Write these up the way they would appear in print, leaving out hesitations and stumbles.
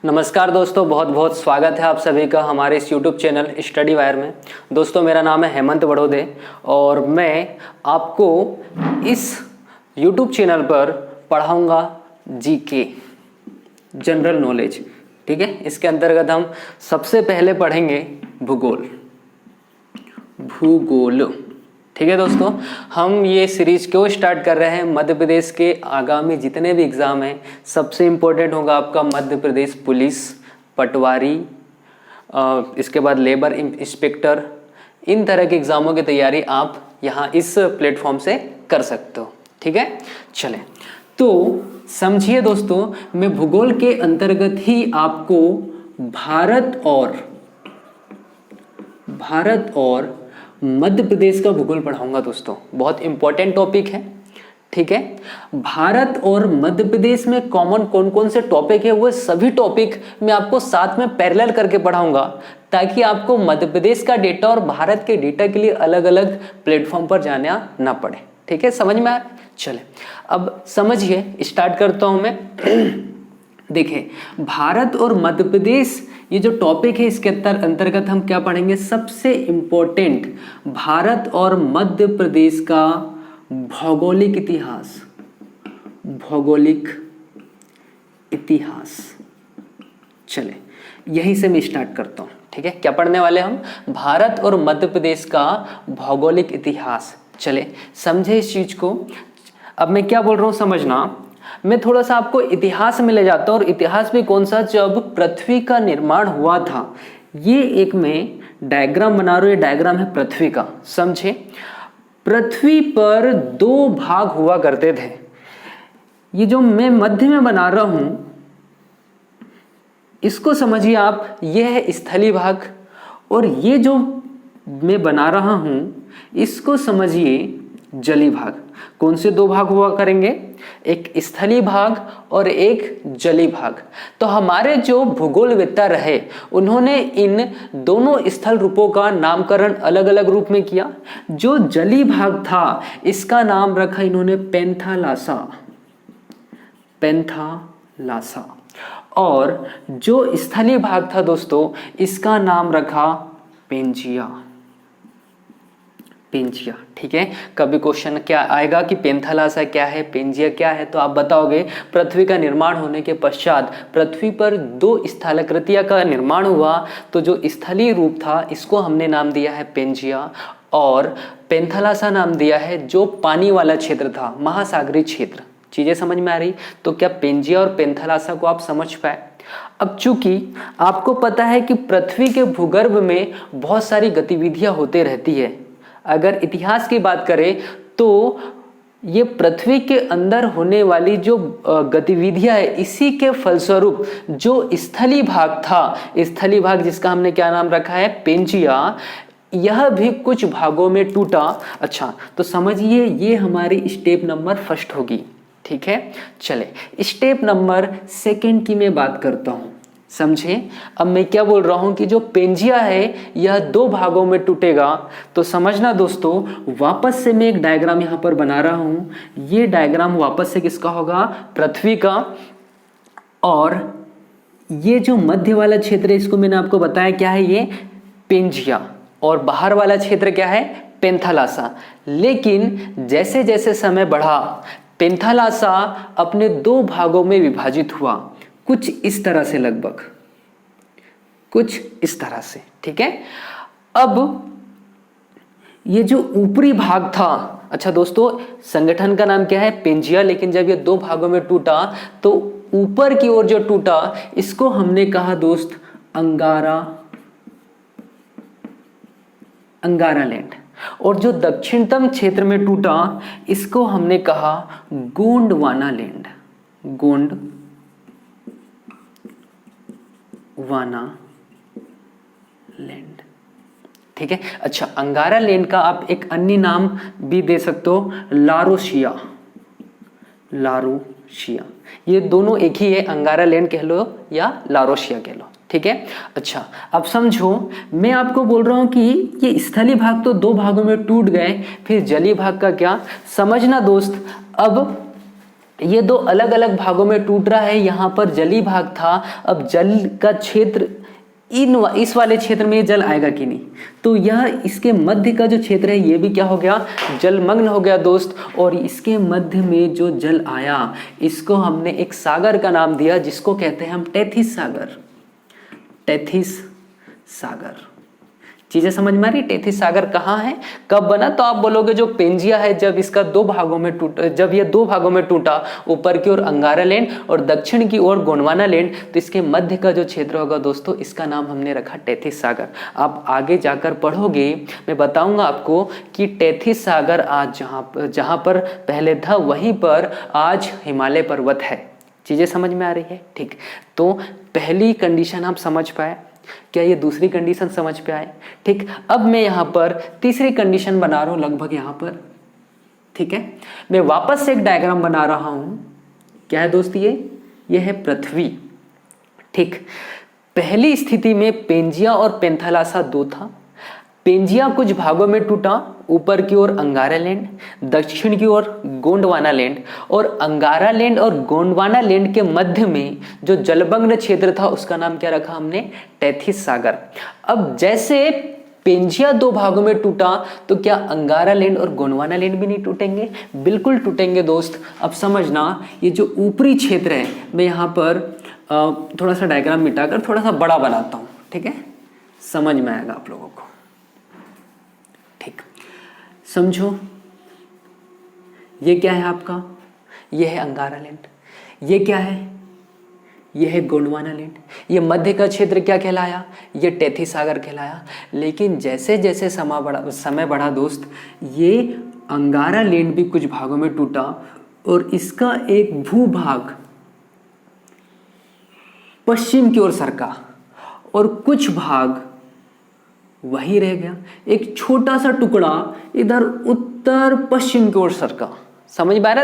नमस्कार दोस्तों, बहुत बहुत स्वागत है आप सभी का हमारे इस YouTube चैनल स्टडी वायर में। दोस्तों मेरा नाम है हेमंत बड़ोदे और मैं आपको इस YouTube चैनल पर पढ़ाऊंगा जीके, जनरल नॉलेज। ठीक है, इसके अंतर्गत हम सबसे पहले पढ़ेंगे भूगोल। ठीक है दोस्तों, हम ये सीरीज क्यों स्टार्ट कर रहे हैं? मध्य प्रदेश के आगामी जितने भी एग्ज़ाम हैं सबसे इम्पोर्टेंट होगा आपका मध्य प्रदेश पुलिस, पटवारी, इसके बाद लेबर इंस्पेक्टर, इन तरह के एग्ज़ामों की तैयारी आप यहाँ इस प्लेटफॉर्म से कर सकते हो। ठीक है, चलें तो समझिए दोस्तों, मैं भूगोल के अंतर्गत ही आपको भारत और मध्य प्रदेश का भूगोल पढ़ाऊंगा दोस्तों। बहुत इंपॉर्टेंट टॉपिक है। ठीक है, भारत और मध्य प्रदेश में कॉमन कौन कौन से टॉपिक है वो सभी टॉपिक मैं आपको साथ में पैरेलल करके पढ़ाऊंगा, ताकि आपको मध्य प्रदेश का डेटा और भारत के डेटा के लिए अलग अलग प्लेटफॉर्म पर जाना ना पड़े। ठीक है, समझ में आया? चले अब समझिए, स्टार्ट करता हूं मैं। देखिए, भारत और मध्य प्रदेश ये जो टॉपिक है इसके अंतर्गत हम क्या पढ़ेंगे? सबसे इंपॉर्टेंट भारत और मध्य प्रदेश का भौगोलिक इतिहास। चले यहीं से मैं स्टार्ट करता हूं। ठीक है, क्या पढ़ने वाले हम? भारत और मध्य प्रदेश का भौगोलिक इतिहास। चले समझे इस चीज को। अब मैं क्या बोल रहा हूं समझना। मैं थोड़ा सा आपको इतिहास में ले जाता हूं, और इतिहास भी कौन सा? जब पृथ्वी का निर्माण हुआ था। ये एक मैं डायग्राम बना रहा हूं, ये डायग्राम है पृथ्वी का। समझे, पृथ्वी पर दो भाग हुआ करते थे। ये जो मैं मध्य में बना रहा हूं इसको समझिए आप, ये है स्थलीय भाग, और ये जो मैं बना रहा हूं इसको समझिए जलीय भाग। कौन से दो भाग हुआ करेंगे? एक स्थलीय भाग और एक जलीय भाग। तो हमारे जो भूगोलवेत्ता रहे उन्होंने इन दोनों स्थल रूपों का नामकरण अलग अलग रूप में किया। जो जलीय भाग था इसका नाम रखा इन्होंने पेंथालासा, और जो स्थलीय भाग था दोस्तों इसका नाम रखा पेंजिया। ठीक है, कभी क्वेश्चन क्या आएगा कि पेंथालासा क्या है, पेंजिया क्या है, तो आप बताओगे पृथ्वी का निर्माण होने के पश्चात पृथ्वी पर दो स्थलाकृतियां का निर्माण हुआ, तो जो स्थलीय रूप था इसको हमने नाम दिया है पेंजिया, और पेंथालासा नाम दिया है जो पानी वाला क्षेत्र था, महासागरीय क्षेत्र। चीजें समझ में आ रही? तो क्या पेंजिया और पेंथालासा को आप समझ पाए? अब चूंकि आपको पता है कि पृथ्वी के भूगर्भ में बहुत सारी गतिविधियां होते रहती है। अगर इतिहास की बात करें तो ये पृथ्वी के अंदर होने वाली जो गतिविधियां है, इसी के फलस्वरूप जो स्थलीय भाग था, स्थलीय भाग जिसका हमने क्या नाम रखा है? पेंजिया, यह भी कुछ भागों में टूटा। अच्छा, तो समझिए ये हमारी स्टेप नंबर फर्स्ट होगी। ठीक है, चले स्टेप नंबर सेकंड की मैं बात करता हूं। समझे, अब मैं क्या बोल रहा हूं कि जो पेंजिया है यह दो भागों में टूटेगा। तो समझना दोस्तों, वापस से मैं एक डायग्राम यहां पर बना रहा हूं। ये डायग्राम वापस से किसका होगा? पृथ्वी का। और ये जो मध्य वाला क्षेत्र है इसको मैंने आपको बताया क्या है, ये पेंजिया, और बाहर वाला क्षेत्र क्या है? पेंथालासा। लेकिन जैसे जैसे समय बढ़ा पेंथालासा अपने दो भागों में विभाजित हुआ, कुछ इस तरह से, लगभग कुछ इस तरह से। ठीक है, अब ये जो ऊपरी भाग था, अच्छा दोस्तों संगठन का नाम क्या है? पेंजिया, लेकिन जब ये दो भागों में टूटा तो ऊपर की ओर जो टूटा इसको हमने कहा दोस्त अंगारा लैंड, और जो दक्षिणतम क्षेत्र में टूटा इसको हमने कहा गोंडवाना लैंड। ठीक है, अच्छा अंगारा लैंड का आप एक अन्य नाम भी दे सकते हो, लारोशिया। ये दोनों एक ही है, अंगारा लैंड कह लो या लारोशिया कह लो। ठीक है, अच्छा अब समझो, मैं आपको बोल रहा हूं कि ये स्थलीय भाग तो दो भागों में टूट गए, फिर जलीय भाग का क्या? समझना दोस्त, अब ये दो अलग अलग भागों में टूट रहा है। यहाँ पर जली भाग था, अब जल का क्षेत्र इस वाले क्षेत्र में जल आएगा कि नहीं, तो यह इसके मध्य का जो क्षेत्र है ये भी क्या हो गया, जलमग्न हो गया दोस्त। और इसके मध्य में जो जल आया इसको हमने एक सागर का नाम दिया जिसको कहते हैं हम टेथिस सागर। टेथिस सागर, चीजें समझ में आ रही। टेथिस सागर कहाँ है, कब बना, तो आप बोलोगे जो पेंजिया है जब इसका दो भागों में टूटा, जब ये दो भागों में टूटा, ऊपर की ओर अंगारा लैंड और दक्षिण की ओर गोंडवाना लैंड, तो इसके मध्य का जो क्षेत्र होगा दोस्तों इसका नाम हमने रखा टेथिस सागर। आप आगे जाकर पढ़ोगे, मैं बताऊंगा आपको कि टेथिस सागर आज जहां पर पहले था वहीं पर आज हिमालय पर्वत है। चीजें समझ में आ रही है, ठीक। तो पहली कंडीशन आप समझ पाए, क्या ये दूसरी कंडीशन समझ पे आए, ठीक। अब मैं यहां पर तीसरी कंडीशन बना रहा हूं लगभग यहां पर, ठीक है। मैं वापस से एक डायग्राम बना रहा हूं, क्या है दोस्त, ये है पृथ्वी, ठीक। पहली स्थिति में पेंजिया और पेंथालासा दो था। पेंजिया कुछ भागों में टूटा, ऊपर की ओर अंगारा लैंड, दक्षिण की ओर गोंडवाना लैंड, और अंगारा लैंड और गोंडवाना लैंड के मध्य में जो जलमग्न क्षेत्र था उसका नाम क्या रखा हमने, टेथिस सागर। अब जैसे पेंजिया दो भागों में टूटा तो क्या अंगारा लैंड और गोंडवाना लैंड भी नहीं टूटेंगे, बिल्कुल टूटेंगे दोस्त। अब समझना, ये जो ऊपरी क्षेत्र है, मैं यहाँ पर थोड़ा सा डायग्राम मिटाकर थोड़ा सा बड़ा बनाता हूँ, ठीक है, समझ में आएगा आप लोगों को, ठीक। समझो, ये क्या है आपका, ये है अंगारा लैंड, ये क्या है, ये है गोंडवाना लैंड, ये मध्य का क्षेत्र क्या कहलाया, ये टेथिस सागर कहलाया। लेकिन जैसे जैसे समय बढ़ा दोस्त, ये अंगारा लैंड भी कुछ भागों में टूटा और इसका एक भूभाग पश्चिम की ओर सरका और कुछ भाग वही रह गया, एक छोटा सा टुकड़ा इधर उत्तर पश्चिम की ओर सरका। समझ में आ रहा,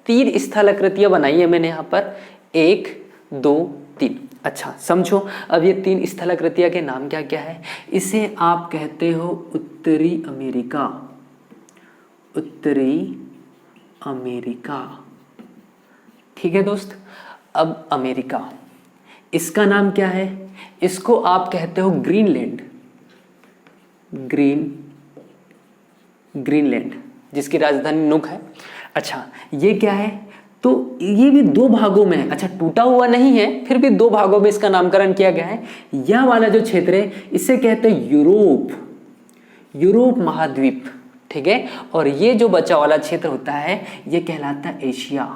तीन स्थलाकृतियां बनाई है मैंने यहां पर, 1 2 3। अच्छा समझो, अब ये तीन स्थलाकृतियां के नाम क्या क्या है, इसे आप कहते हो उत्तरी अमेरिका। उत्तरी अमेरिका, ठीक है दोस्त। अब अमेरिका, इसका नाम क्या है, इसको आप कहते हो ग्रीनलैंड। ग्रीनलैंड जिसकी राजधानी नुक है। अच्छा ये क्या है, तो ये भी दो भागों में है, अच्छा टूटा हुआ नहीं है, फिर भी दो भागों में इसका नामकरण किया गया है। यह वाला जो क्षेत्र है इसे कहते हैं यूरोप महाद्वीप, ठीक है। और ये जो बचा वाला क्षेत्र होता है ये कहलाता है एशिया।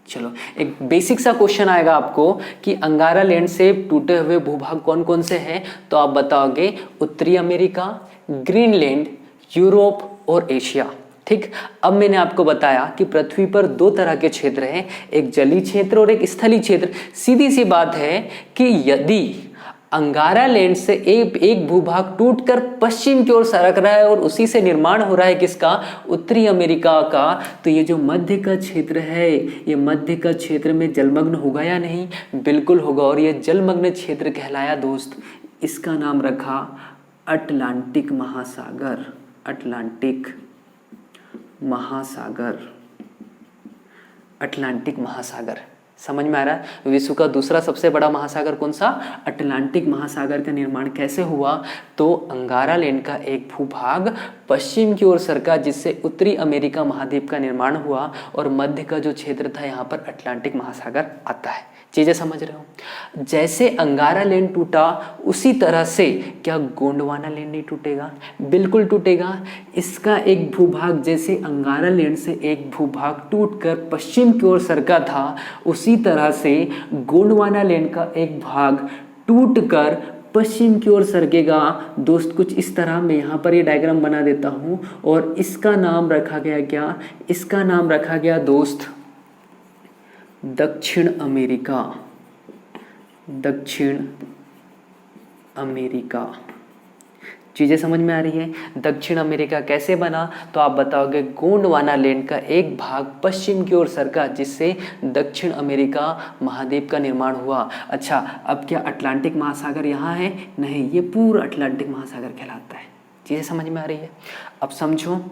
चलो एक बेसिक सा क्वेश्चन आएगा आपको कि अंगारा लैंड से टूटे हुए भूभाग कौन कौन से हैं, तो आप बताओगे उत्तरी अमेरिका, ग्रीनलैंड, यूरोप और एशिया, ठीक। अब मैंने आपको बताया कि पृथ्वी पर दो तरह के क्षेत्र हैं, एक जलीय क्षेत्र और एक स्थलीय क्षेत्र। सीधी सी बात है कि यदि अंगारा लैंड से एक भूभाग टूटकर पश्चिम की ओर सरक रहा है और उसी से निर्माण हो रहा है किसका, उत्तरी अमेरिका का, तो ये जो मध्य का क्षेत्र है, ये मध्य का क्षेत्र में जलमग्न होगा या नहीं, बिल्कुल होगा। और ये जलमग्न क्षेत्र कहलाया दोस्त, इसका नाम रखा अटलांटिक महासागर। अटलांटिक महासागर, अटलांटिक महासागर, समझ में आ रहा है। विश्व का दूसरा सबसे बड़ा महासागर कौन सा, अटलांटिक महासागर का निर्माण कैसे हुआ, तो अंगारा लैंड का एक भूभाग पश्चिम की ओर सरका जिससे उत्तरी अमेरिका महाद्वीप का निर्माण हुआ और मध्य का जो क्षेत्र था यहाँ पर अटलांटिक महासागर आता है। चीजें समझ रहे हो, जैसे अंगारा लैंड टूटा उसी तरह से क्या गोंडवाना लैंड नहीं टूटेगा, बिल्कुल टूटेगा। इसका एक भूभाग, जैसे अंगारा लैंड से एक भूभाग टूटकर पश्चिम की ओर सरका था, उसी तरह से गोंडवाना लैंड का एक भाग टूटकर पश्चिम की ओर सरकेगा दोस्त। कुछ इस तरह मैं यहाँ पर ये डायग्राम बना देता हूँ और इसका नाम रखा गया क्या, इसका नाम रखा गया दोस्त दक्षिण अमेरिका। दक्षिण अमेरिका, चीजें समझ में आ रही है। दक्षिण अमेरिका कैसे बना, तो आप बताओगे गोंडवाना लैंड का एक भाग पश्चिम की ओर सरका जिससे दक्षिण अमेरिका महाद्वीप का निर्माण हुआ। अच्छा अब क्या अटलांटिक महासागर यहाँ है, नहीं, ये पूरा अटलांटिक महासागर कहलाता है। चीजें समझ में आ रही है। अब समझो,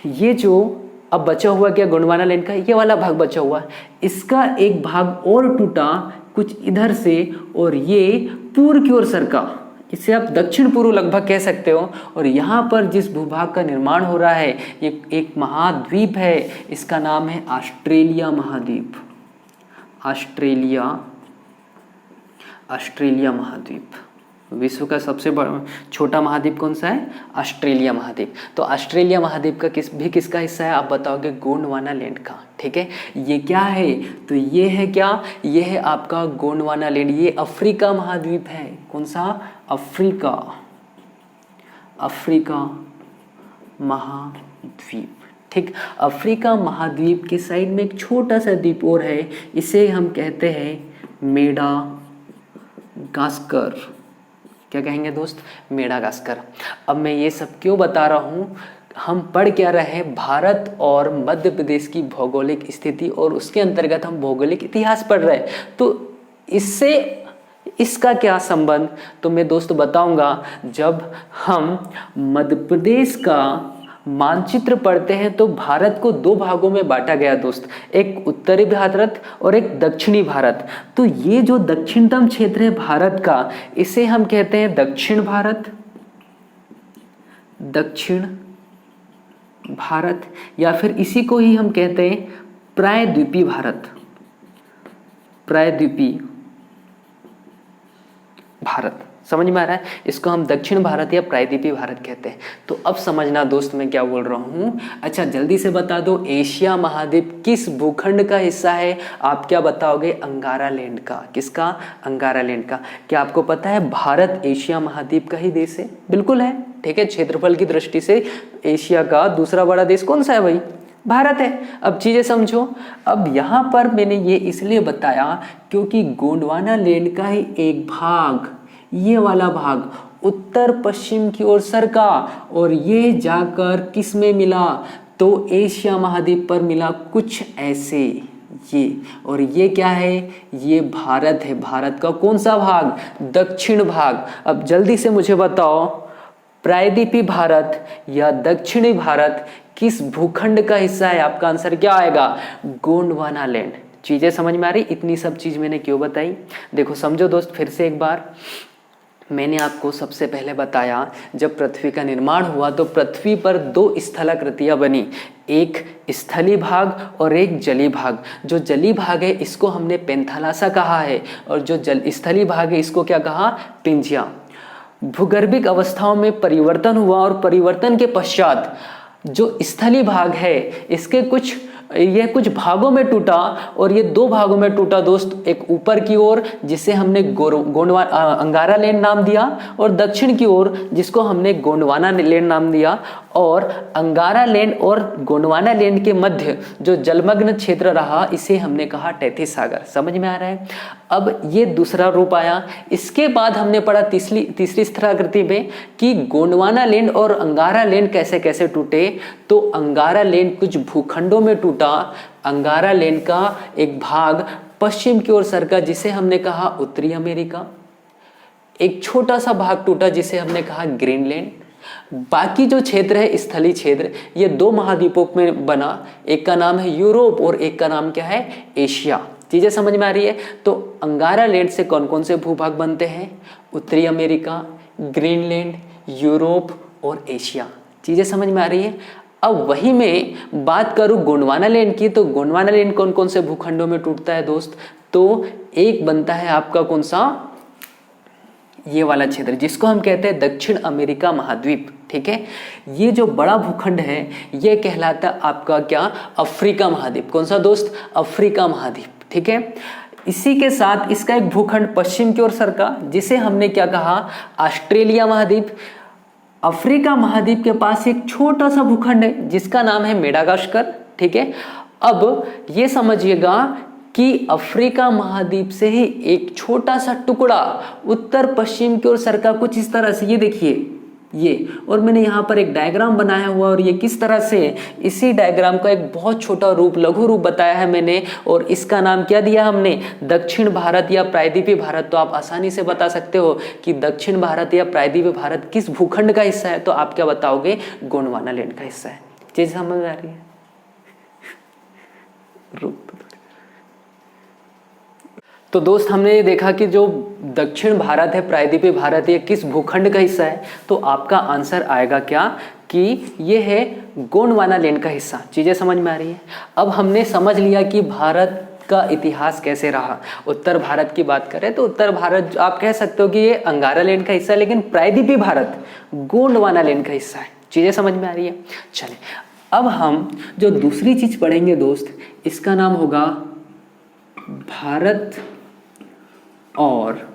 ये जो अब बचा हुआ क्या गोंडवाना लैंड का, ये वाला भाग बचा हुआ है, इसका एक भाग और टूटा कुछ इधर से और ये पूर्व की ओर सरका, इसे आप दक्षिण पूर्व लगभग कह सकते हो। और यहाँ पर जिस भूभाग का निर्माण हो रहा है ये एक महाद्वीप है, इसका नाम है ऑस्ट्रेलिया महाद्वीप। ऑस्ट्रेलिया महाद्वीप। विश्व का सबसे बड़ा छोटा महाद्वीप कौन सा है, ऑस्ट्रेलिया महाद्वीप। तो ऑस्ट्रेलिया महाद्वीप का किसका हिस्सा है, आप बताओगे गोंडवाना लैंड का। ठीक है, ये क्या है, तो ये है क्या, ये है आपका गोंडवाना लैंड। ये अफ्रीका महाद्वीप है, कौन सा, अफ्रीका महाद्वीप। ठीक, अफ्रीका महाद्वीप के साइड में एक छोटा सा द्वीप और है, इसे हम कहते हैं मेडागास्कर। क्या कहेंगे दोस्त, मेडागास्कर। अब मैं ये सब क्यों बता रहा हूँ, हम पढ़ क्या रहे हैं, भारत और मध्य प्रदेश की भौगोलिक स्थिति और उसके अंतर्गत हम भौगोलिक इतिहास पढ़ रहे हैं, तो इससे इसका क्या संबंध, तो मैं दोस्त बताऊंगा। जब हम मध्य प्रदेश का मानचित्र पढ़ते हैं तो भारत को दो भागों में बांटा गया दोस्त, एक उत्तरी भारत और एक दक्षिणी भारत। तो ये जो दक्षिणतम क्षेत्र है भारत का, इसे हम कहते हैं दक्षिण भारत, या फिर इसी को ही हम कहते हैं प्रायद्वीपीय भारत। समझ में आ रहा है, इसको हम दक्षिण भारत या प्रायद्वीपीय भारत कहते हैं। तो अब समझना दोस्त मैं क्या बोल रहा हूँ। अच्छा जल्दी से बता दो, एशिया महाद्वीप किस भूखंड का हिस्सा है, आप क्या बताओगे, अंगारा लैंड का। किसका, अंगारा लैंड का। क्या आपको पता है भारत एशिया महाद्वीप का ही देश है, बिल्कुल है। ठीक है, क्षेत्रफल की दृष्टि से एशिया का दूसरा बड़ा देश कौन सा है भाई, भारत है। अब चीजें समझो, अब यहाँ पर मैंने ये इसलिए बताया क्योंकि गोंडवाना लैंड का ही एक भाग, ये वाला भाग उत्तर पश्चिम की ओर सरका और ये जाकर किस में मिला, तो एशिया महाद्वीप पर मिला, कुछ ऐसे ये। और ये क्या है, ये भारत है। भारत का कौन सा भाग, दक्षिण भाग। अब जल्दी से मुझे बताओ, प्रायद्वीपीय भारत या दक्षिणी भारत किस भूखंड का हिस्सा है, आपका आंसर क्या आएगा, गोंडवाना लैंड। चीजें समझ में आ रही, इतनी सब चीज मैंने क्यों बताई, देखो समझो दोस्त फिर से एक बार। मैंने आपको सबसे पहले बताया जब पृथ्वी का निर्माण हुआ तो पृथ्वी पर दो स्थलाकृतियां बनी, एक स्थलीय भाग और एक जलीय भाग। जो जलीय भाग है इसको हमने पेंथालासा कहा है और जो स्थलीय भाग है इसको क्या कहा, पिंजिया। भूगर्भिक अवस्थाओं में परिवर्तन हुआ और परिवर्तन के पश्चात जो स्थलीय भाग है इसके यह कुछ भागों में टूटा और ये दो भागों में टूटा दोस्त, एक ऊपर की ओर जिसे हमने अंगारा लैंड नाम दिया और दक्षिण की ओर जिसको हमने गोंडवाना लैंड नाम दिया। और अंगारा लैंड और गोंडवाना लैंड के मध्य जो जलमग्न क्षेत्र रहा इसे हमने कहा तैतीस सागर। समझ में आ रहा है। अब ये दूसरा रूप आया। इसके बाद हमने पढ़ा तीसरी स्थलाकृति में कि गोंडवाना लैंड और अंगारा लैंड कैसे कैसे टूटे। तो अंगारा लैंड कुछ भूखंडों में टूटा। अंगारा लैंड का एक भाग पश्चिम की ओर सरका जिसे हमने कहा उत्तरी अमेरिका। एक छोटा सा भाग टूटा जिसे हमने कहा ग्रीनलैंड। बाकी जो क्षेत्र है स्थलीय क्षेत्र, ये दो महाद्वीपों में बना, एक का नाम है यूरोप और एक का नाम क्या है, एशिया। चीजें समझ में आ रही है। तो अंगारा लैंड से कौन कौन से भूभाग बनते हैं, उत्तरी अमेरिका, ग्रीनलैंड, यूरोप और एशिया। चीजें समझ में आ रही है। अब वही मैं बात करूं गोंडवाना लैंड की, तो गोंडवाना लैंड कौन कौन से भूखंडों में टूटता है दोस्त, तो एक बनता है आपका कौन सा, ये वाला क्षेत्र जिसको हम कहते हैं दक्षिण अमेरिका महाद्वीप। ठीक है, ये जो बड़ा भूखंड है ये कहलाता है आपका क्या, अफ्रीका महाद्वीप। कौन सा दोस्त, अफ्रीका महाद्वीप। ठीक है, इसी के साथ इसका एक भूखंड पश्चिम की ओर सरका जिसे हमने क्या कहा, ऑस्ट्रेलिया महाद्वीप। अफ्रीका महाद्वीप के पास एक छोटा सा भूखंड है जिसका नाम है मेडागास्कर। ठीक है, अब ये समझिएगा कि अफ्रीका महाद्वीप से ही एक छोटा सा टुकड़ा उत्तर पश्चिम की ओर सरका कुछ इस तरह से, ये देखिए ये। और मैंने यहाँ पर एक डायग्राम बनाया हुआ और ये किस तरह से, इसी डायग्राम का एक बहुत छोटा रूप, लघु रूप बताया है मैंने और इसका नाम क्या दिया हमने, दक्षिण भारत या प्रायद्वीपीय भारत। तो आप आसानी से बता सकते हो कि दक्षिण भारत या प्रायद्वीपीय भारत किस भूखंड का हिस्सा है, तो आप क्या बताओगे, गोंडवाना लैंड का हिस्सा है। चीज समझ में आ रही है। तो दोस्त हमने ये देखा कि जो दक्षिण भारत है, प्रायद्वीपीय भारत, ये किस भूखंड का हिस्सा है। तो आपका आंसर आएगा क्या कि ये है गोंडवाना लैंड का हिस्सा। चीजें समझ में आ रही है। अब हमने समझ लिया कि भारत का इतिहास कैसे रहा। उत्तर भारत की बात करें तो उत्तर भारत आप कह सकते हो कि ये अंगारा लैंड का हिस्सा है, लेकिन प्रायद्वीपीय भारत गोंडवाना लैंड का हिस्सा है। चीजें समझ में आ रही है। चले अब हम जो दूसरी चीज पढ़ेंगे दोस्त, इसका नाम होगा भारत और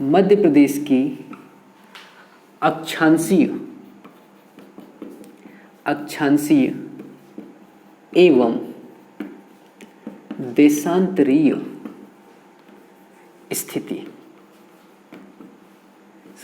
मध्य प्रदेश की अक्षांशीय एवं देशांतरीय स्थिति।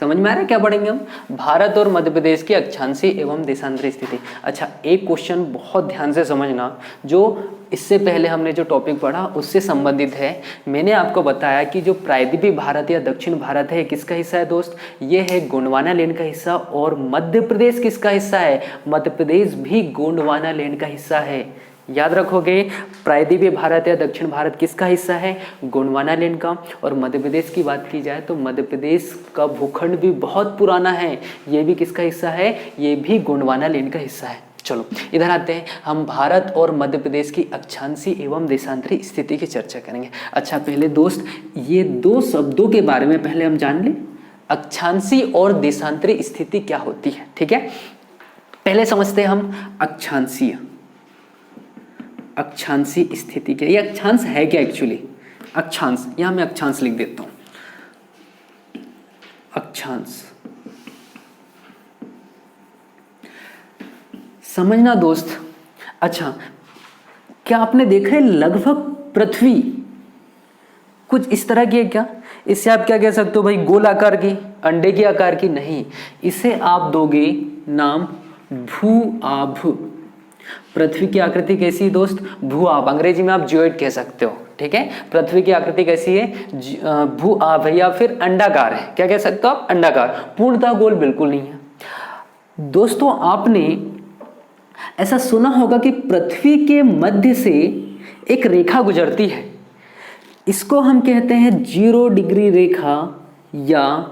समझ में आ रहा है क्या पढ़ेंगे हम? भारत और मध्य प्रदेश की अक्षांशीय एवं देशांतरीय स्थिति। अच्छा, एक क्वेश्चन बहुत ध्यान से समझना, जो इससे पहले हमने जो टॉपिक पढ़ा उससे संबंधित है। मैंने आपको बताया कि जो प्रायद्वीपीय भारत या दक्षिण भारत है, किसका हिस्सा है दोस्त? ये है गोंडवाना लैंड का हिस्सा। और मध्य प्रदेश किसका हिस्सा है? मध्य प्रदेश भी गोंडवाना लैंड का हिस्सा है। याद रखोगे, प्रायद्वीपीय भारत या दक्षिण भारत किसका हिस्सा है? गोंडवाना लैंड का। और मध्य प्रदेश की बात की जाए तो मध्य प्रदेश का भूखंड भी बहुत पुराना है, ये भी किसका हिस्सा है? ये भी गोंडवाना लैंड का हिस्सा है। चलो इधर आते हैं, हम भारत और मध्य प्रदेश की अक्षांशीय एवं देशांतरीय स्थिति की चर्चा करेंगे। अच्छा पहले दोस्त ये दो शब्दों के बारे में पहले हम जान लें, अक्षांशीय और देशांतरीय स्थिति क्या होती है। ठीक है, पहले समझते हैं हम अक्षांशीय स्थिति क्या। ये अक्षांश है क्या एक्चुअली? अक्षांश, यहां मैं अक्षांश लिख देता हूं, अक्षांश। समझना दोस्त। अच्छा, क्या आपने देखा है लगभग पृथ्वी कुछ इस तरह की है क्या? इससे आप क्या कह सकते हो भाई? गोल आकार की, अंडे के आकार की? नहीं, इसे आप दोगे नाम भू-आभ। पृथ्वी की आकृति कैसी है दोस्त? भू-आभ। अंग्रेजी में आप जियोइड कह सकते हो। ठीक है, पृथ्वी की आकृति कैसी है? भू-आभ या फिर अंडाकार है। क्या कह सकते हो आप? अंडाकार। पूर्णतः गोल बिल्कुल नहीं है। दोस्तों आपने ऐसा सुना होगा कि पृथ्वी के मध्य से एक रेखा गुजरती है, इसको हम कहते हैं 0 डिग्री रेखा या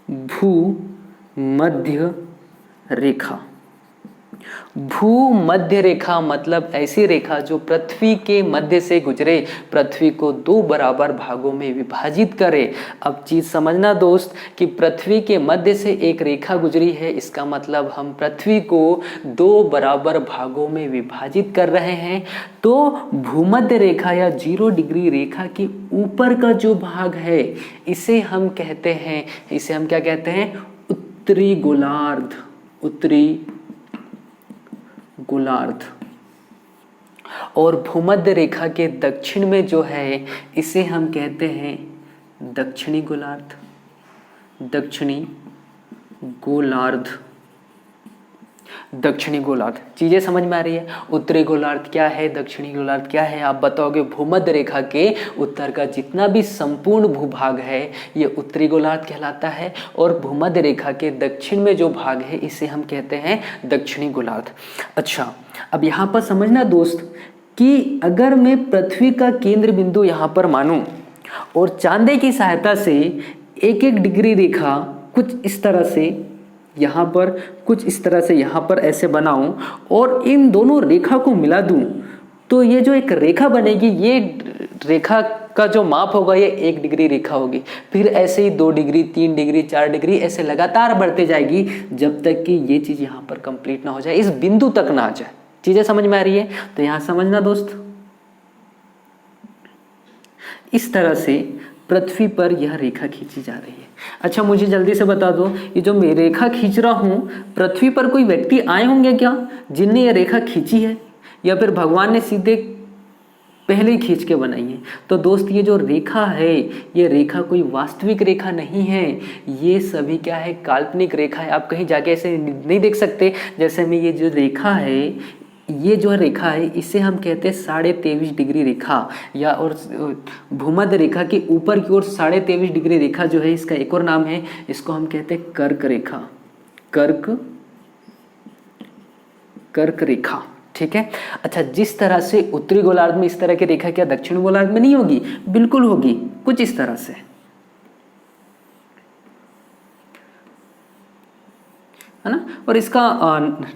भूमध्य रेखा। भूमध्य रेखा मतलब ऐसी रेखा जो पृथ्वी के मध्य से गुजरे, पृथ्वी को 2 बराबर भागों में विभाजित करे। अब चीज समझना दोस्त कि पृथ्वी के मध्य से एक रेखा गुजरी है, इसका मतलब हम पृथ्वी को 2 बराबर भागों में विभाजित कर रहे हैं। तो भूमध्य रेखा या 0 डिग्री रेखा के ऊपर का जो भाग है इसे हम कहते हैं, इसे हम क्या कहते हैं? उत्तरी गोलार्ध। उत्तरी गोलार्ध। और भूमध्य रेखा के दक्षिण में जो है इसे हम कहते हैं दक्षिणी गोलार्ध। दक्षिणी गोलार्ध। दक्षिणी गोलार्ध। चीजें समझ में आ रही है? उत्तरी गोलार्ध क्या है, दक्षिणी गोलार्ध क्या है? आप बताओगे भूमध्य रेखा के उत्तर का जितना भी संपूर्ण भूभाग है ये उत्तरी गोलार्ध कहलाता है, और भूमध्य रेखा के दक्षिण में जो भाग है इसे हम कहते हैं दक्षिणी गोलार्ध। अच्छा, अब यहाँ पर समझना दोस्त कि अगर मैं पृथ्वी का केंद्र बिंदु यहाँ पर मानूं और चांदे की सहायता से 1-1 डिग्री रेखा कुछ इस तरह से यहाँ पर, कुछ इस तरह से यहाँ पर ऐसे बनाऊं और इन दोनों रेखा को मिला दूं, तो ये जो एक रेखा बनेगी, ये रेखा का जो माप होगा ये 1 डिग्री रेखा होगी। फिर ऐसे ही 2 डिग्री, 3 डिग्री, 4 डिग्री ऐसे लगातार बढ़ते जाएगी जब तक कि ये चीज यहाँ पर कंप्लीट ना हो जाए, इस बिंदु तक ना आ जाए। चीजें समझ में आ रही है? तो यहाँ समझना दोस्त, इस तरह से पृथ्वी पर यह रेखा खींची जा रही है। अच्छा मुझे जल्दी से बता दो, ये जो मैं रेखा खींच रहा हूं, पृथ्वी पर कोई व्यक्ति आए होंगे क्या जिनने ये रेखा खींची है, या फिर भगवान ने सीधे पहले ही खींच के बनाई है? तो दोस्त ये जो रेखा है, ये रेखा कोई वास्तविक रेखा नहीं है, ये सभी क्या है? काल्पनिक रेखा है। आप कहीं जाके ऐसे नहीं देख सकते। जैसे में ये जो रेखा है, ये जो रेखा है इसे हम कहते हैं 23.5 डिग्री रेखा, या और भूमध्य रेखा के ऊपर की ओर 23.5 डिग्री रेखा जो है, इसका एक और नाम है, इसको हम कहते हैं कर्क रेखा। कर्क रेखा। ठीक है। अच्छा, जिस तरह से उत्तरी गोलार्ध में इस तरह की रेखा क्या दक्षिणी गोलार्ध में नहीं होगी? बिल्कुल होगी, कुछ इस तरह से, है ना। और इसका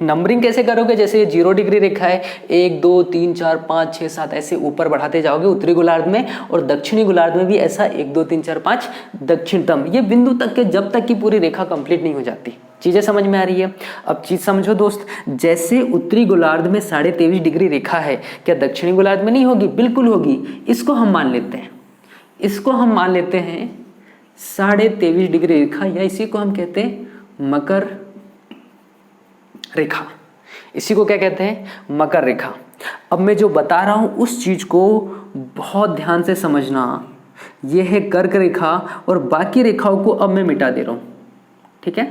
नंबरिंग कैसे करोगे? जैसे ये 0 डिग्री रेखा है, 1 2 3 4 5 6 7 ऐसे ऊपर बढ़ाते जाओगे उत्तरी गोलार्ध में, और दक्षिणी गोलार्ध में भी ऐसा 1 2 3 4 5 दक्षिणतम, ये बिंदु तक के जब तक की पूरी रेखा कंप्लीट नहीं हो जाती। चीजें समझ में आ रही है? अब चीज समझो दोस्त, जैसे उत्तरी गोलार्ध में 23.5 डिग्री रेखा है, क्या दक्षिणी गोलार्ध में नहीं होगी? बिल्कुल होगी। इसको हम मान लेते हैं, इसको हम मान लेते हैं 23.5 डिग्री रेखा, या इसी को हम कहते हैं मकर रेखा। इसी को क्या कहते हैं? मकर रेखा। अब मैं जो बता रहा हूं उस चीज को बहुत ध्यान से समझना। यह है कर्क रेखा, और बाकी रेखाओं को अब मैं मिटा दे रहा हूं, ठीक है।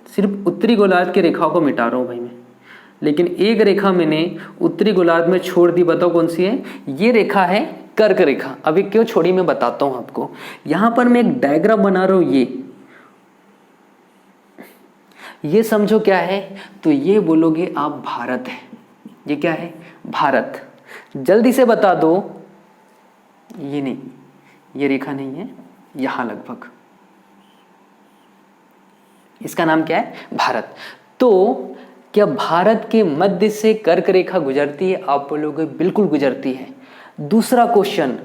सिर्फ उत्तरी गोलार्ध की रेखाओं को मिटा रहा हूं भाई मैं, लेकिन एक रेखा मैंने उत्तरी गोलार्ध में छोड़ दी। बताओ कौन सी है? ये रेखा है कर्क रेखा। अभी क्यों छोड़ी मैं बताता हूं आपको। यहां पर मैं एक डायग्राम बना रहा हूं, ये समझो क्या है, तो ये बोलोगे आप भारत है। ये क्या है? भारत। जल्दी से बता दो, ये नहीं, ये रेखा नहीं है, यहां लगभग, इसका नाम क्या है? भारत। तो क्या भारत के मध्य से कर्क रेखा गुजरती है? आप बोलोगे बिल्कुल गुजरती है। दूसरा क्वेश्चन,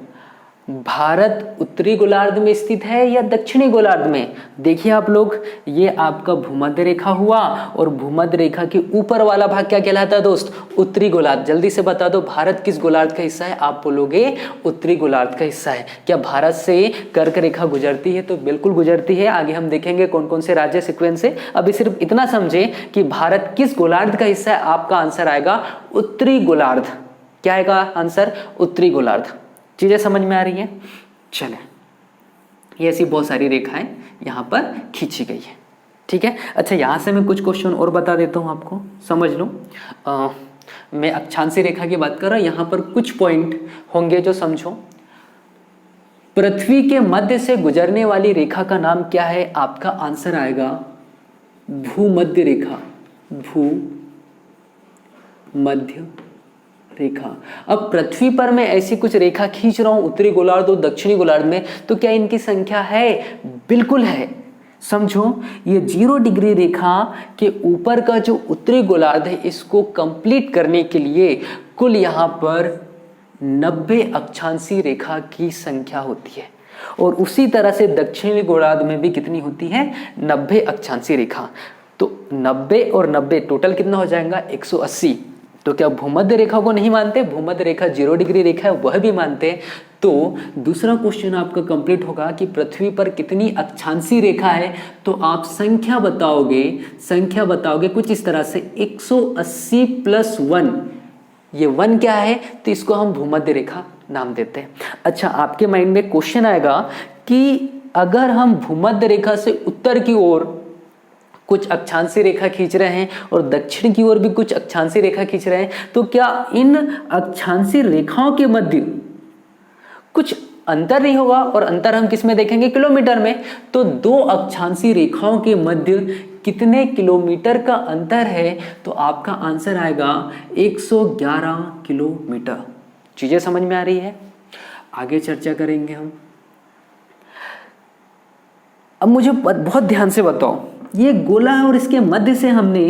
भारत उत्तरी गोलार्ध में स्थित है या दक्षिणी गोलार्ध में? देखिए आप लोग, ये आपका भूमध्य रेखा हुआ, और भूमध्य रेखा के ऊपर वाला भाग क्या कहलाता है दोस्त? उत्तरी गोलार्ध। जल्दी से बता दो, भारत किस गोलार्ध का हिस्सा है? आप बोलोगे उत्तरी गोलार्ध का हिस्सा है। क्या भारत से कर्क रेखा गुजरती है? तो बिल्कुल गुजरती है। आगे हम देखेंगे कौन कौन से राज्य सीक्वेंस है। अभी सिर्फ इतना समझे कि भारत किस गोलार्ध का हिस्सा है। आपका आंसर आएगा उत्तरी गोलार्ध। क्या आएगा आंसर? उत्तरी गोलार्ध। चीजें समझ में आ रही है? चले, ये ऐसी बहुत सारी रेखाएं यहां पर खींची गई है, ठीक है। अच्छा, यहां से मैं कुछ क्वेश्चन और बता देता हूं आपको, समझ लो। मैं अक्षांशी रेखा की बात कर रहा हूं, यहां पर कुछ पॉइंट होंगे जो समझो। पृथ्वी के मध्य से गुजरने वाली रेखा का नाम क्या है? आपका आंसर आएगा भूमध्य रेखा। भूमध्य रेखा। अब पृथ्वी पर मैं ऐसी कुछ रेखा खींच रहा हूं उत्तरी गोलार्ध और दक्षिणी गोलार्ध में, तो क्या इनकी संख्या है? बिल्कुल है। समझो, ये 0 डिग्री रेखा के ऊपर का जो उत्तरी गोलार्ध है, इसको कंप्लीट करने के लिए कुल यहां पर 90 अक्षांशी रेखा की संख्या होती है, और उसी तरह से दक्षिणी गोलार्ध में भी कितनी होती है? 90 अक्षांशी रेखा। तो 90 और 90 टोटल कितना हो जाएगा? 180। तो क्या भूमध्य रेखा को नहीं मानते? भूमध्य रेखा 0 डिग्री रेखा है, वह भी मानते हैं। तो दूसरा क्वेश्चन आपका कंप्लीट होगा कि पृथ्वी पर कितनी अक्षांशी रेखा है, तो आप संख्या बताओगे कुछ इस तरह से 180 प्लस 1। ये 1 क्या है? तो इसको हम भूमध्य रेखा नाम देते हैं। अच्छा, आपके माइंड में क्वेश्चन आएगा कि अगर हम भूमध्य रेखा से उत्तर की ओर कुछ अक्षांशी रेखा खींच रहे हैं और दक्षिण की ओर भी कुछ अक्षांशी रेखा खींच रहे हैं, तो क्या इन अक्षांशी रेखाओं के मध्य कुछ अंतर नहीं होगा? और अंतर हम किस में देखेंगे? किलोमीटर में। तो 2 अक्षांशी रेखाओं के मध्य कितने किलोमीटर का अंतर है? तो आपका आंसर आएगा 111 किलोमीटर। चीजें समझ में आ रही है? आगे चर्चा करेंगे हम। अब मुझे बहुत ध्यान से बताओ, ये गोला है और इसके मध्य से हमने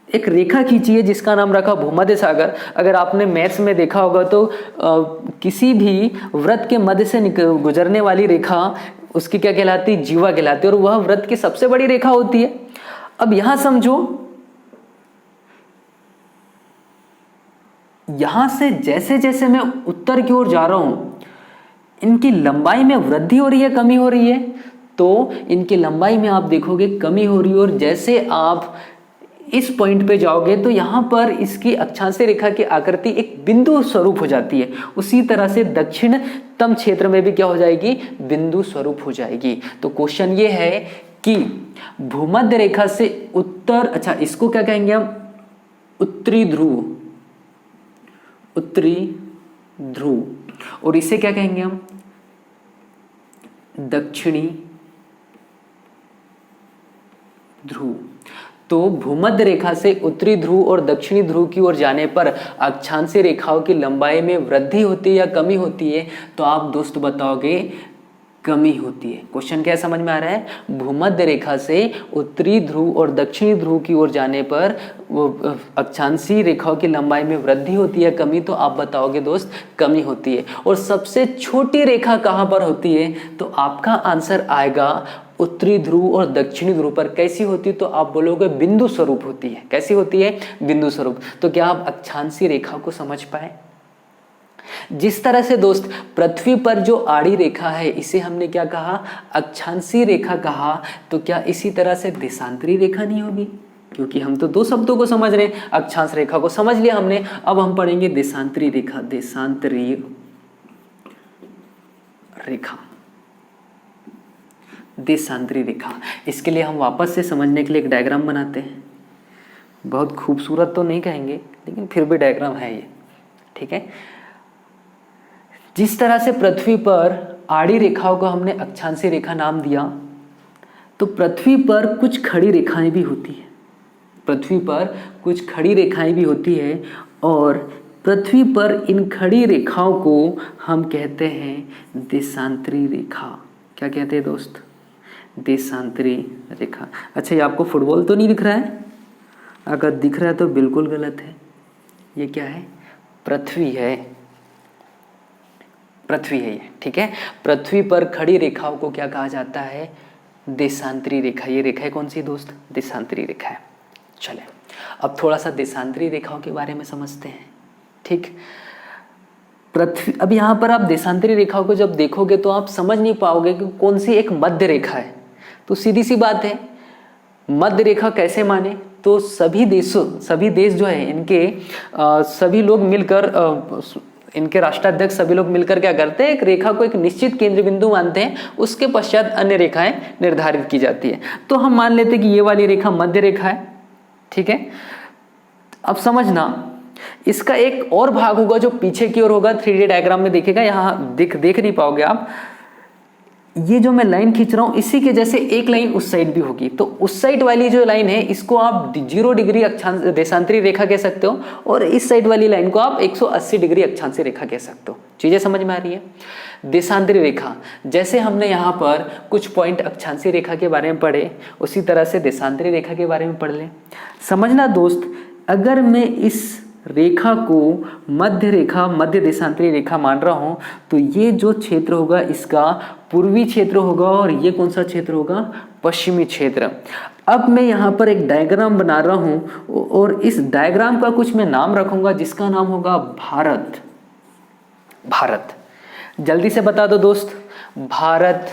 एक रेखा खींची है जिसका नाम रखा भूमध्य सागर। अगर आपने मैथ्स में देखा होगा तो किसी भी वृत्त के मध्य से गुजरने वाली रेखा उसकी क्या कहलाती? जीवा कहलाती है, और वह वृत्त की सबसे बड़ी रेखा होती है। अब यहां समझो, यहां से जैसे जैसे मैं उत्तर की ओर जा रहा हूं, इनकी लंबाई में वृद्धि हो रही है, कमी हो रही है? तो इनकी लंबाई में आप देखोगे कमी हो रही है, और जैसे आप इस पॉइंट पे जाओगे तो यहां पर इसकी अक्षांशी रेखा की आकृति एक बिंदु स्वरूप हो जाती है। उसी तरह से दक्षिणतम क्षेत्र में भी क्या हो जाएगी? बिंदु स्वरूप हो जाएगी। तो क्वेश्चन ये है कि भूमध्य रेखा से उत्तर, अच्छा इसको क्या कहेंगे हम? उत्तरी ध्रुव, उत्तरी ध्रुव। और इसे क्या कहेंगे हम? दक्षिणी ध्रुव। तो भूमध्य रेखा से उत्तरी ध्रुव और दक्षिणी ध्रुव की ओर जाने पर अक्षांशीय रेखाओं की लंबाई में वृद्धि होती है या कमी होती है? तो आप दोस्त बताओगे कमी होती है। क्वेश्चन क्या समझ में आ रहा है? भूमध्य रेखा से उत्तरी ध्रुव और दक्षिणी ध्रुव की ओर जाने पर वो अक्षांशीय रेखाओं की लंबाई में वृद्धि होती है कमी? तो आप बताओगे दोस्त कमी होती है। और सबसे छोटी रेखा कहाँ पर होती है? तो आपका आंसर आएगा उत्तरी ध्रुव और दक्षिणी ध्रुव पर। कैसी होती है? तो आप बोलोगे बिंदु स्वरूप होती है। कैसी होती है? बिंदु स्वरूप। तो क्या आप अक्षांशीय रेखा को समझ पाए? जिस तरह से दोस्त पृथ्वी पर जो आड़ी रेखा है इसे हमने क्या कहा? अक्षांशीय रेखा कहा। तो क्या इसी तरह से देशांतरी रेखा नहीं होगी? क्योंकि हम तो दो शब्दों को समझ रहे हैं, अक्षांश रेखा को समझ लिया हमने, अब हम पढ़ेंगे देशांतरी रेखा। देशांतरी रेखा, देशांतरी रेखा। इसके लिए हम वापस से समझने के लिए एक डायग्राम बनाते हैं। बहुत खूबसूरत तो नहीं कहेंगे लेकिन फिर भी डायग्राम है ये, ठीक है। जिस तरह से पृथ्वी पर आड़ी रेखाओं को हमने अक्षांशीय रेखा नाम दिया, तो पृथ्वी पर कुछ खड़ी रेखाएं भी होती है। पृथ्वी पर कुछ खड़ी रेखाएं भी होती है और पृथ्वी पर इन खड़ी रेखाओं को हम कहते हैं देशांतरी रेखा। क्या कहते हैं दोस्त? देशांतरी रेखा। अच्छा, ये आपको फुटबॉल तो नहीं दिख रहा है? अगर दिख रहा है तो बिल्कुल गलत है। ये क्या है? पृथ्वी है। पृथ्वी है ये, ठीक है। पृथ्वी पर खड़ी रेखाओं को क्या कहा जाता है? देशांतरी रेखा। ये रेखा है कौन सी दोस्त? देशांतरी रेखा है। चले अब थोड़ा सा देशांतरी रेखाओं के बारे में समझते हैं, ठीक। पृथ्वी, अब यहाँ पर आप देशांतरी रेखाओं को जब देखोगे तो आप समझ नहीं पाओगे कि कौन सी एक मध्य रेखा है। तो सीधी सी बात है, मध्य रेखा कैसे माने? तो सभी देश जो है इनके सभी लोग मिलकर इनके राष्ट्राध्यक्ष सभी लोग मिलकर क्या करते हैं? एक रेखा को एक निश्चित केंद्र बिंदु मानते हैं, उसके पश्चात अन्य रेखाएं निर्धारित की जाती है। तो हम मान लेते हैं कि ये वाली रेखा मध्य रेखा है, ठीक है। अब समझना, इसका एक और भाग होगा जो पीछे की ओर होगा। 3D डायग्राम में देखेगा, यहाँ देख नहीं पाओगे आप। ये जो मैं लाइन खींच रहा हूं इसी के जैसे एक लाइन उस साइड भी होगी। तो उस साइड वाली जो लाइन है इसको आप 0 डिग्री अक्षांश देशांतरी रेखा कह सकते हो और इस साइड वाली लाइन को आप 180 डिग्री अक्षांशीय रेखा कह सकते हो। चीजें समझ में आ रही है? देशांतरी रेखा, जैसे हमने यहाँ पर कुछ पॉइंट अक्षांशीय रेखा के बारे में पढ़े, उसी तरह से देशांतरी रेखा के बारे में पढ़ लें। समझना दोस्त, अगर मैं इस रेखा को मध्य रेखा, मध्य देशांतरी रेखा मान रहा हूं, तो ये जो क्षेत्र होगा इसका पूर्वी क्षेत्र होगा और ये कौन सा क्षेत्र होगा? पश्चिमी क्षेत्र। अब मैं यहाँ पर एक डायग्राम बना रहा हूं और इस डायग्राम का कुछ मैं नाम रखूंगा जिसका नाम होगा भारत। भारत, जल्दी से बता दो दोस्त, भारत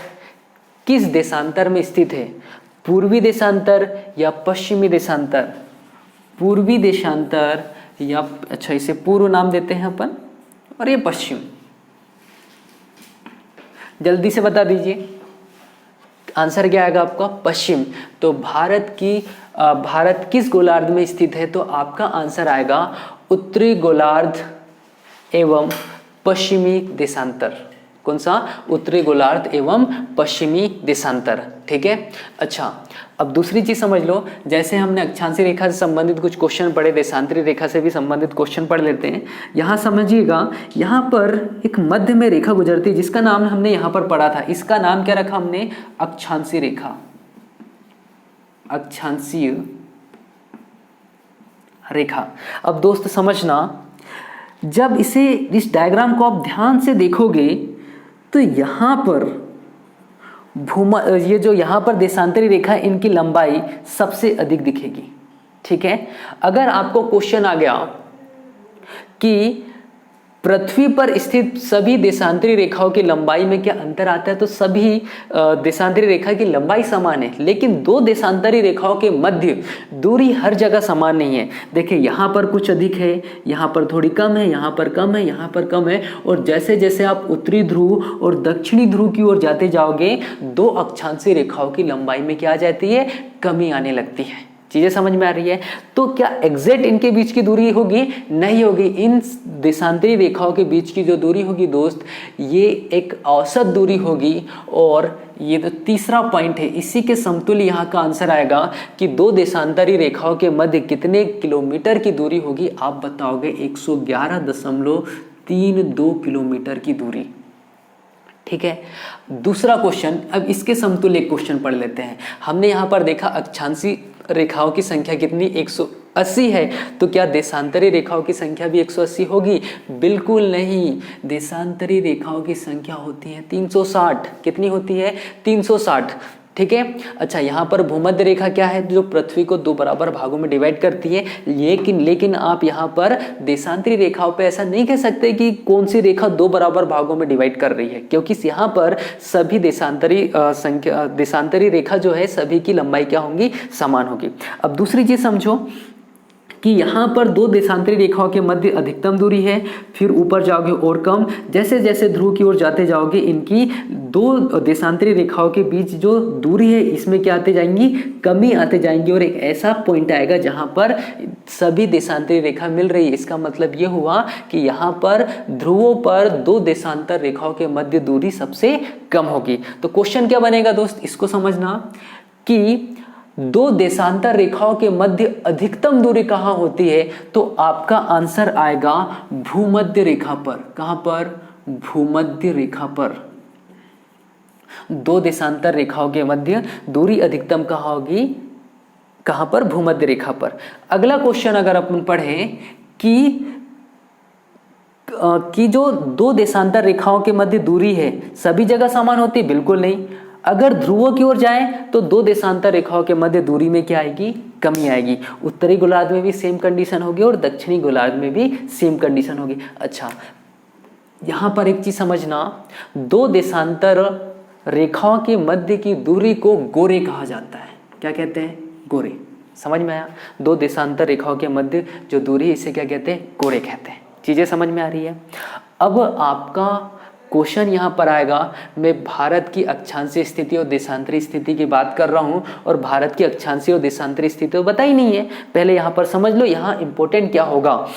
किस देशांतर में स्थित है? पूर्वी देशांतर या पश्चिमी देशांतर? पूर्वी देशांतर या, अच्छा इसे पूर्व नाम देते हैं अपन, और ये पश्चिम। जल्दी से बता दीजिए आंसर क्या आएगा आपका? पश्चिम। तो भारत किस गोलार्ध में स्थित है? तो आपका आंसर आएगा उत्तरी गोलार्ध एवं पश्चिमी देशांतर। कौन सा? उत्तरी गोलार्ध एवं पश्चिमी देशांतर, ठीक है। अच्छा, अब दूसरी चीज समझ लो, जैसे हमने अक्षांशीय रेखा से संबंधित कुछ क्वेश्चन पढ़े, देशांतरी रेखा से भी संबंधित क्वेश्चन पढ़ लेते हैं। यहाँ समझिएगा, यहाँ पर एक मध्य में रेखा गुजरती है जिसका नाम हमने यहाँ पर पढ़ा था। इसका नाम क्या रखा हमने? अक्षांशीय रेखा। अक्षांशीय रेखा। अब दोस्त समझना, जब इस डायग्राम को आप ध्यान से देखोगे तो यहाँ पर ये जो यहाँ पर देशांतरी रेखा, इनकी लंबाई सबसे अधिक दिखेगी, ठीक है। अगर आपको क्वेश्चन आ गया कि पृथ्वी पर स्थित सभी देशांतरी रेखाओं की लंबाई में क्या अंतर आता है, तो सभी देशांतरी रेखा की लंबाई समान है, लेकिन दो देशांतरी रेखाओं के मध्य दूरी हर जगह समान नहीं है। देखिए, यहाँ पर कुछ अधिक है, यहाँ पर थोड़ी कम है, यहाँ पर कम है, यहाँ पर कम है। और जैसे जैसे आप उत्तरी ध्रुव और दक्षिणी ध्रुव की ओर जाते जाओगे, दो अक्षांशीय रेखाओं की लंबाई में क्या आ जाती है? कमी आने लगती है। चीजें समझ में आ रही है? तो क्या एग्जैक्ट इनके बीच की दूरी होगी? नहीं होगी। इन देशांतरी रेखाओं के बीच की जो दूरी होगी दोस्त, ये एक औसत दूरी होगी। और ये तो तीसरा पॉइंट है, इसी के समतुल्य यहाँ का आंसर आएगा कि दो देशांतरी रेखाओं के मध्य कितने किलोमीटर की दूरी होगी? आप बताओगे 111.32 किलोमीटर की दूरी। ठीक है, दूसरा क्वेश्चन, अब इसके समतुल्य एक क्वेश्चन पढ़ लेते हैं। हमने यहाँ पर देखा अक्षांशी रेखाओं की संख्या कितनी? 180 है। तो क्या देशांतरी रेखाओं की संख्या भी 180 होगी? बिल्कुल नहीं। देशांतरी रेखाओं की संख्या होती है 360। कितनी होती है? 360। ठीक है। अच्छा, यहाँ पर भूमध्य रेखा क्या है? जो पृथ्वी को दो बराबर भागों में डिवाइड करती है। लेकिन आप यहाँ पर देशांतरी रेखाओं पे ऐसा नहीं कह सकते कि कौन सी रेखा दो बराबर भागों में डिवाइड कर रही है, क्योंकि यहाँ पर सभी देशांतरी रेखा जो है सभी की लंबाई क्या होंगी? समान होगी। अब दूसरी चीज समझो कि यहाँ पर दो देशांतरी रेखाओं के मध्य अधिकतम दूरी है, फिर ऊपर जाओगे और कम। जैसे जैसे ध्रुव की ओर जाते जाओगे, इनकी दो देशांतरी रेखाओं के बीच जो दूरी है इसमें क्या आते जाएंगी? कमी आते जाएंगी। और एक ऐसा पॉइंट आएगा जहाँ पर सभी देशांतरी रेखा मिल रही है। इसका मतलब ये हुआ कि यहाँ पर ध्रुवों पर दो देशांतर रेखाओं के मध्य दूरी सबसे कम होगी। तो क्वेश्चन क्या बनेगा दोस्त, इसको समझना कि दो देशांतर रेखाओं के मध्य अधिकतम दूरी कहां होती है? तो आपका आंसर आएगा भूमध्य रेखा पर। कहां पर? भूमध्य रेखा पर। दो देशांतर रेखाओं के मध्य दूरी अधिकतम कहां होगी? कहां पर? भूमध्य रेखा पर। अगला क्वेश्चन अगर अपन पढ़ें कि जो दो देशांतर रेखाओं के मध्य दूरी है सभी जगह समान होती है? बिल्कुल नहीं। अगर ध्रुवों की ओर जाएं तो दो देशांतर रेखाओं के मध्य दूरी में क्या आएगी? कमी आएगी। उत्तरी गोलार्ध में भी सेम कंडीशन होगी और दक्षिणी गोलार्ध में भी सेम कंडीशन होगी। अच्छा, यहां पर एक चीज समझना, दो देशांतर रेखाओं के मध्य की दूरी को गोरे कहा जाता है। क्या कहते हैं? गोरे। समझ में आया? दो देशांतर रेखाओं के मध्य जो दूरी है इसे क्या कहते हैं? गोरे कहते हैं। चीजें समझ में आ रही है? अब आपका क्वेश्चन यहाँ पर आएगा, मैं भारत की अक्षांशीय स्थिति और देशांतरी स्थिति की बात कर रहा हूँ और भारत की अक्षांशीय और देशांतरी स्थिति तो पता ही नहीं है। पहले यहाँ पर समझ लो यहाँ इंपॉर्टेंट क्या होगा।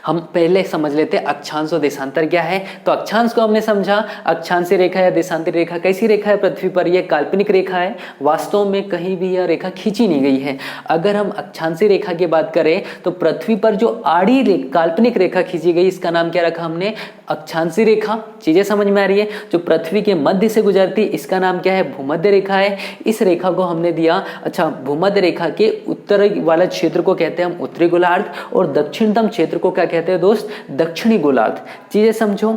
हम पहले समझ लेते हैं अक्षांश और देशांतर क्या है। तो अक्षांश को हमने समझा, अक्षांशीय रेखा या देशांतरी रेखा कैसी रेखा है? पृथ्वी पर यह काल्पनिक रेखा है, वास्तव में कहीं भी यह रेखा खींची नहीं गई है। अगर हम अक्षांशीय रेखा की बात करें तो पृथ्वी पर जो आड़ी काल्पनिक रेखा खींची गई इसका नाम क्या रखा हमने? अक्षांशीय रेखा। चीजें समझ में आ रही है? जो पृथ्वी के मध्य से गुजरती इसका नाम क्या है? भूमध्य रेखा है। इस रेखा को हमने दिया, अच्छा, भूमध्य रेखा के उत्तरी वाला क्षेत्र को कहते हैं हम उत्तरी गोलार्ध और दक्षिणतम क्षेत्र को क्या कहते हैं दोस्त? दक्षिणी गोलार्ध। चीजें समझो।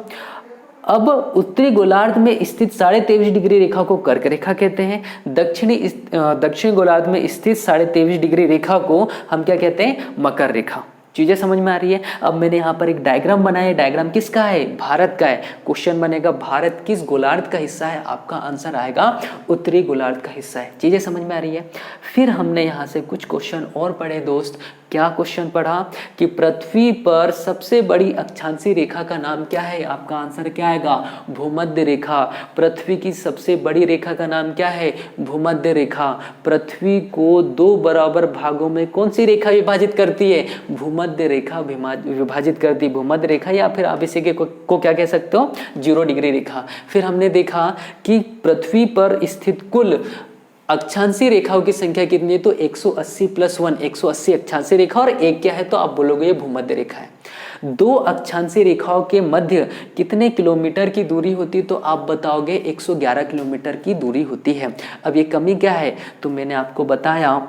अब उत्तरी गोलार्ध में स्थित 23.5 डिग्री रेखा को कर्क रेखा कहते हैं। दक्षिणी गोलार्ध में स्थित 23.5 डिग्री रेखा को हम क्या कहते हैं? मकर रेखा। चीजें समझ में आ रही है? अब मैंने यहाँ पर एक डायग्राम बनाया है। डायग्राम किसका है? भारत का है। क्वेश्चन बनेगा भारत किस गोलार्ध का हिस्सा है? आपका आंसर आएगा उत्तरी गोलार्ध का हिस्सा है। चीजें समझ में आ रही है? फिर हमने यहाँ से कुछ क्वेश्चन और पढ़े दोस्त। क्या क्वेश्चन पढ़ा कि पृथ्वी पर सबसे बड़ी अक्षांशीय रेखा का नाम क्या है? आपका आंसर क्या आएगा? भूमध्य रेखा। पृथ्वी की सबसे बड़ी रेखा का नाम क्या है? भूमध्य रेखा। पृथ्वी को दो बराबर भागों में कौन सी रेखा विभाजित करती है? भूमध्य रेखा विभाजित करती है। भूमध्य रेखा या फिर आप इसे को क्या कह सकते हो? 0 डिग्री रेखा। फिर हमने देखा कि पृथ्वी पर स्थित कुल अक्षांशीय रेखाओं की संख्या कितनी है? तो 180 + 1, 180 अक्षांशीय रेखा और एक क्या है? तो आप बोलोगे ये भूमध्य रेखा है। दो अक्षांशीय रेखाओं के मध्य कितने किलोमीटर की दूरी होती है? तो आप बताओगे 111 किलोमीटर की दूरी होती है। अब ये कमी क्या है? तो मैंने आपको बताया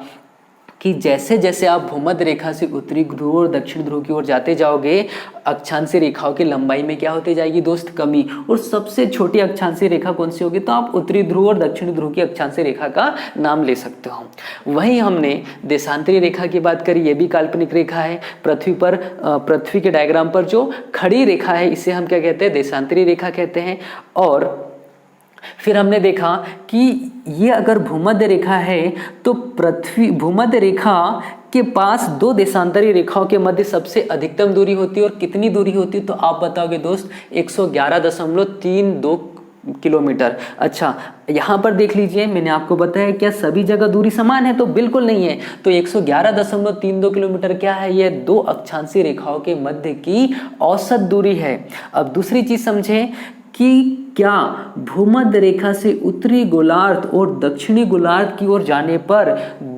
कि जैसे जैसे आप भूमध्य रेखा से उत्तरी ध्रुव और दक्षिण ध्रुव की ओर जाते जाओगे, अक्षांशीय रेखाओं की लंबाई में क्या होती जाएगी दोस्त? कमी। और सबसे छोटी अक्षांशीय रेखा कौन सी होगी? तो आप उत्तरी ध्रुव और दक्षिण ध्रुव की अक्षांशीय रेखा का नाम ले सकते हो। वहीं हमने देशांतरी रेखा की बात करी, ये भी काल्पनिक रेखा है। पृथ्वी के डायग्राम पर जो खड़ी रेखा है इसे हम क्या कहते हैं? देशांतरी रेखा कहते हैं। और फिर हमने देखा कि ये अगर भूमध्य रेखा है तो भूमध्य रेखा के पास दो देशांतरी रेखाओं के मध्य सबसे अधिकतम दूरी होती है। और कितनी दूरी होती है? तो आप बताओगे दोस्त 111.32 किलोमीटर। अच्छा, यहाँ पर देख लीजिए, मैंने आपको बताया क्या सभी जगह दूरी समान है? तो बिल्कुल नहीं है। तो 111.32 किलोमीटर क्या है? ये दो अक्षांशीय रेखाओं के मध्य की औसत दूरी है। अब दूसरी चीज समझें कि क्या भूमध्य रेखा से उत्तरी गोलार्ध और दक्षिणी गोलार्ध की ओर जाने पर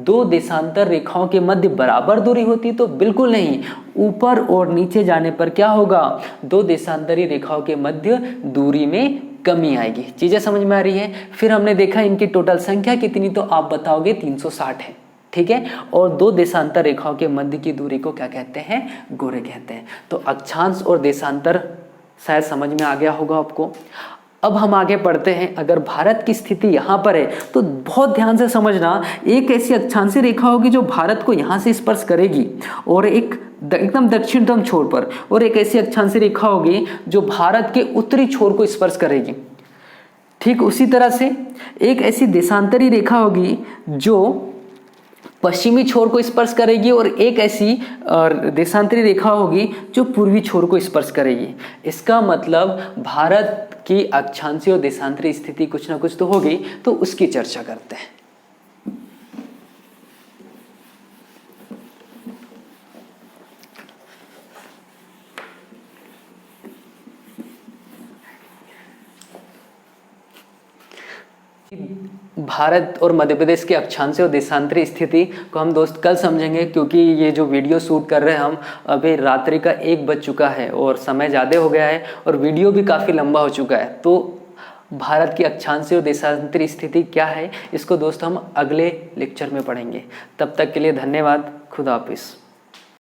दो देशांतर रेखाओं के मध्य बराबर दूरी होती? तो बिल्कुल नहीं। ऊपर और नीचे जाने पर क्या होगा? दो देशांतरी रेखाओं के मध्य दूरी में कमी आएगी। चीजें समझ में आ रही है? फिर हमने देखा इनकी टोटल संख्या कितनी, तो आप बताओगे 360 है, ठीक है। और दो देशांतर रेखाओं के मध्य की दूरी को क्या कहते हैं? गोरे कहते हैं। तो अक्षांश और देशांतर शायद समझ में आ गया होगा आपको। अब हम आगे बढ़ते हैं। अगर भारत की स्थिति यहाँ पर है तो बहुत ध्यान से समझना, एक ऐसी अक्षांशीय रेखा होगी जो भारत को यहाँ से स्पर्श करेगी और एक एकदम दक्षिणतम छोर पर, और एक ऐसी अक्षांशीय रेखा होगी जो भारत के उत्तरी छोर को स्पर्श करेगी। ठीक उसी तरह से एक ऐसी देशांतरी रेखा होगी जो पश्चिमी छोर को स्पर्श करेगी, और एक ऐसी देशांतरी रेखा होगी जो पूर्वी छोर को स्पर्श करेगी। इसका मतलब भारत की अक्षांशीय और देशांतरी स्थिति कुछ ना कुछ तो होगी, तो उसकी चर्चा करते हैं। भारत और मध्य प्रदेश के अक्षांशीय और देशांतरी स्थिति को हम दोस्त कल समझेंगे, क्योंकि ये जो वीडियो शूट कर रहे हैं हम, अभी रात्रि का 1 बज चुका है और समय ज़्यादा हो गया है और वीडियो भी काफ़ी लंबा हो चुका है। तो भारत की अक्षांशीय और देशांतरी स्थिति क्या है, इसको दोस्त हम अगले लेक्चर में पढ़ेंगे। तब तक के लिए धन्यवाद। खुदा हाफिज़।